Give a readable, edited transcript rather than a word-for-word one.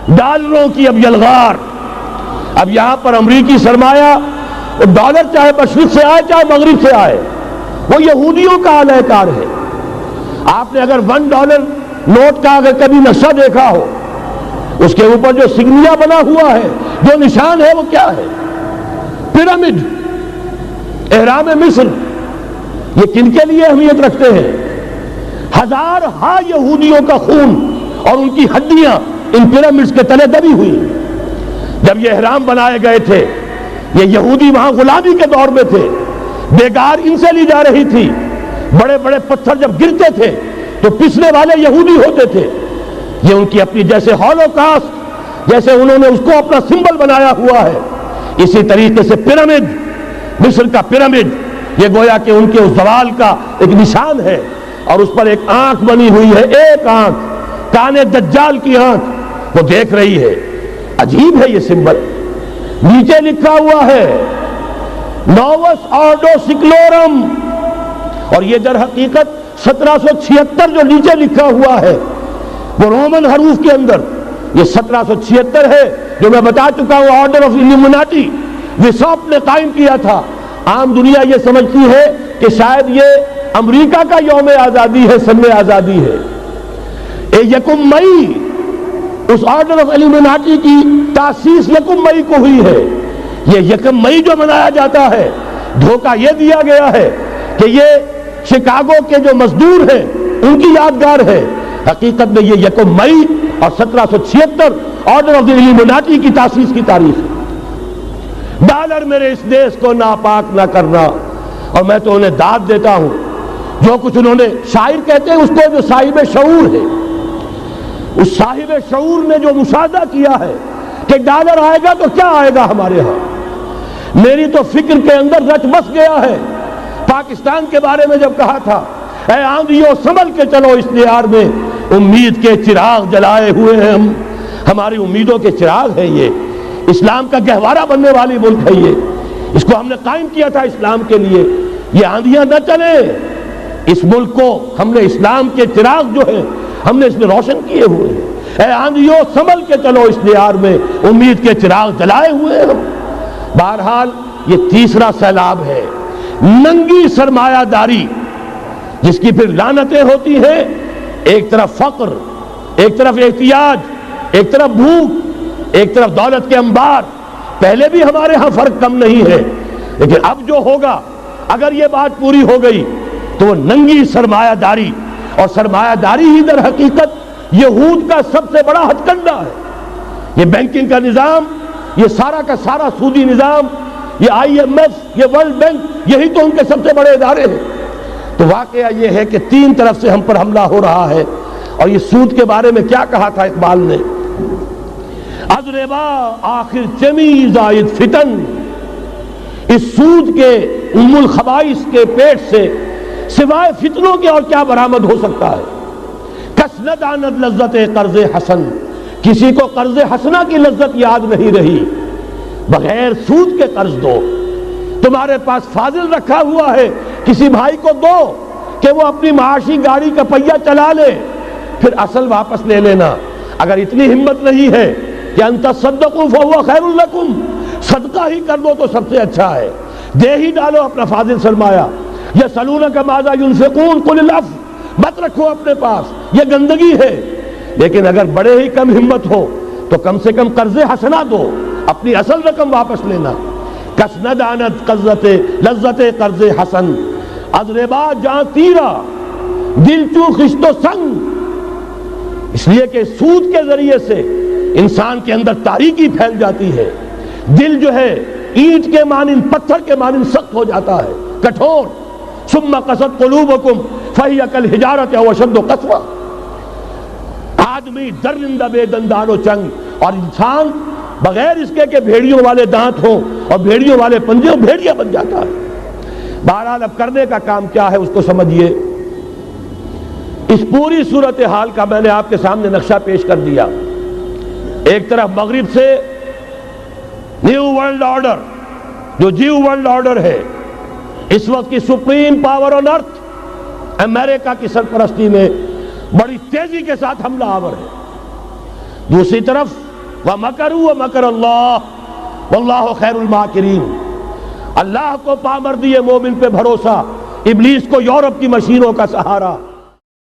ڈالروں کی اب یلغار. اب یہاں پر امریکی سرمایہ ڈالر چاہے مشرق سے آئے چاہے مغرب سے آئے وہ یہودیوں کا اعلی کار ہے. آپ نے اگر $1 نوٹ کا اگر کبھی نقشہ دیکھا ہو, اس کے اوپر جو سگنیا بنا ہوا ہے, جو نشان ہے, وہ کیا ہے؟ پیرامڈ, اہرام مصر. یہ کن کے لیے اہمیت رکھتے ہیں؟ ہزارہا یہودیوں کا خون اور ان کی ہڈیاں ان پیرامڈز کے تلے دبی ہوئی. جب یہ اہرام بنائے گئے تھے, یہ یہودی وہاں غلامی کے دور میں تھے, بیگار ان سے لی جا رہی تھی. بڑے بڑے پتھر جب گرتے تھے تو پسنے والے یہودی ہوتے تھے. یہ ان کی اپنی, جیسے ہولوکاسٹ, جیسے انہوں نے اس کو اپنا سمبل بنایا ہوا ہے, اسی طریقے سے پیرامڈ, مصر کا پیرامڈ, یہ گویا کہ ان کے اس زوال کا ایک نشان ہے. اور اس پر ایک آنکھ بنی ہوئی ہے, ایک آنکھ, کان دجال کی آنکھ, وہ دیکھ رہی ہے. عجیب ہے یہ سمبل. نیچے لکھا ہوا ہے نووس آرڈو سکلورم, اور یہ در حقیقت 1776 جو نیچے لکھا ہوا ہے وہ رومن حروف کے اندر یہ 1776 ہے, جو میں بتا چکا ہوں آرڈر آف الومناٹی وساپ نے قائم کیا تھا. عام دنیا یہ سمجھتی ہے کہ شاید یہ امریکہ کا یوم آزادی ہے, سن آزادی ہے. 1 مئی اس آرڈر آف الومناٹی کی تاسیس 1 مئی کو ہوئی ہے. یہ 1 مئی جو منایا جاتا ہے, دھوکہ یہ دیا گیا ہے کہ یہ شکاگو کے جو مزدور ہیں ان کی یادگار ہے. حقیقت میں یہ 1 مئی اور 1776 آرڈر آف دی الومناٹی کی تاسیس کی تاریخ ہے. ڈالر میرے اس دیش کو ناپاک نہ کرنا. اور میں تو انہیں داد دیتا ہوں, جو کچھ انہوں نے, شاعر کہتے ہیں اس کو جو صاحب شعور ہے, اس صاحب شعور نے جو مشاہدہ کیا ہے کہ ڈالر آئے گا تو کیا آئے گا ہمارے ہاں. میری تو فکر کے اندر رچ بس گیا ہے. پاکستان کے بارے میں جب کہا تھا اے آندھیوں سنبھل کے چلو اس دیار میں, امید کے چراغ جلائے ہوئے ہیں ہم. ہماری امیدوں کے چراغ ہے یہ. اسلام کا گہوارہ بننے والی ملک ہے یہ. اس کو ہم نے قائم کیا تھا اسلام کے لیے. یہ آندھیاں نہ چلیں. اس ملک کو ہم نے اسلام کے چراغ جو ہیں ہم نے اس میں روشن کیے ہوئے ہیں. اے آندھیوں سنبھل کے چلو اس دیار میں, امید کے چراغ جلائے ہوئے ہیں ہم. بہرحال یہ تیسرا سیلاب ہے, ننگی سرمایہ داری, جس کی پھر لعنتیں ہوتی ہیں. ایک طرف فقر, ایک طرف احتیاج, ایک طرف بھوک, ایک طرف دولت کے انبار. پہلے بھی ہمارے ہاں فرق کم نہیں ہے, لیکن اب جو ہوگا, اگر یہ بات پوری ہو گئی تو وہ ننگی سرمایہ داری. اور سرمایہ داری ہی در حقیقت یہود کا سب سے بڑا ہتھ کنڈا ہے. یہ بینکنگ کا نظام, یہ سارا کا سارا سودی نظام, یہ IMF, یہ ورلڈ بینک, یہی تو ان کے سب سے بڑے ادارے ہیں. تو واقعہ یہ ہے کہ 3 طرف سے ہم پر حملہ ہو رہا ہے. اور یہ سود کے بارے میں کیا کہا تھا اقبال نے, از ربا آخر چمی زائد فتن. اس سود کے ام الخبائث کے پیٹ سے سوائے فتنوں کے اور کیا برآمد ہو سکتا ہے. کس نہ داند لذت قرض حسن, کسی کو قرض حسنہ کی لذت یاد نہیں رہی. بغیر سود کے قرض دو. تمہارے پاس فاضل رکھا ہوا ہے, کسی بھائی کو دو کہ وہ اپنی معاشی گاڑی کا پہیہ چلا لے, پھر اصل واپس لے لینا. اگر اتنی ہمت نہیں ہے کہ ان تصدقوا فهو خیر لکم, صدقہ ہی کر دو تو سب سے اچھا ہے. دے ہی ڈالو اپنا فاضل سرمایہ. یسألونک ماذا ينفقون قل العفو, مت رکھو اپنے پاس, یہ گندگی ہے. لیکن اگر بڑے ہی کم ہمت ہو تو کم سے کم قرض حسنہ دو, اپنی اصل رقم واپس لینا. کس نہ دانت لذت قرض حسن, از ربا جاں تیرا دل چو خشت و سنگ. اس لیے کہ سود کے ذریعے سے انسان کے اندر تاریکی پھیل جاتی ہے. دل جو ہے اینٹ کے مانند, پتھر کے مانند سخت ہو جاتا ہے, کٹھور. ثم قست قلوبکم فہی کالحجارۃ او اشد قسوہ. آدمی درندہ بے دندان و چنگ, اور انسان بغیر اس کے کہ بھیڑیوں والے دانت ہوں اور بھیڑیوں والے پنجے ہوں, بھیڑیا بن جاتا ہے. بہرحال اب کرنے کا کام کیا ہے اس کو سمجھیے. اس پوری صورتحال کا میں نے آپ کے سامنے نقشہ پیش کر دیا. ایک طرف مغرب سے نیو ورلڈ آرڈر, جو جیو ورلڈ آرڈر ہے, اس وقت کی سپریم پاور آن ارتھ, امریکہ کی سرپرستی میں بڑی تیزی کے ساتھ حملہ آور ہے. دوسری طرف وَمَكَرُوا وَمَكَرَ اللَّهُ وَاللَّهُ خَيْرُ الْمَاكِرِينَ۔ اللہ کو پامردی مومن پہ بھروسہ، ابلیس کو یورپ کی مشینوں کا سہارا۔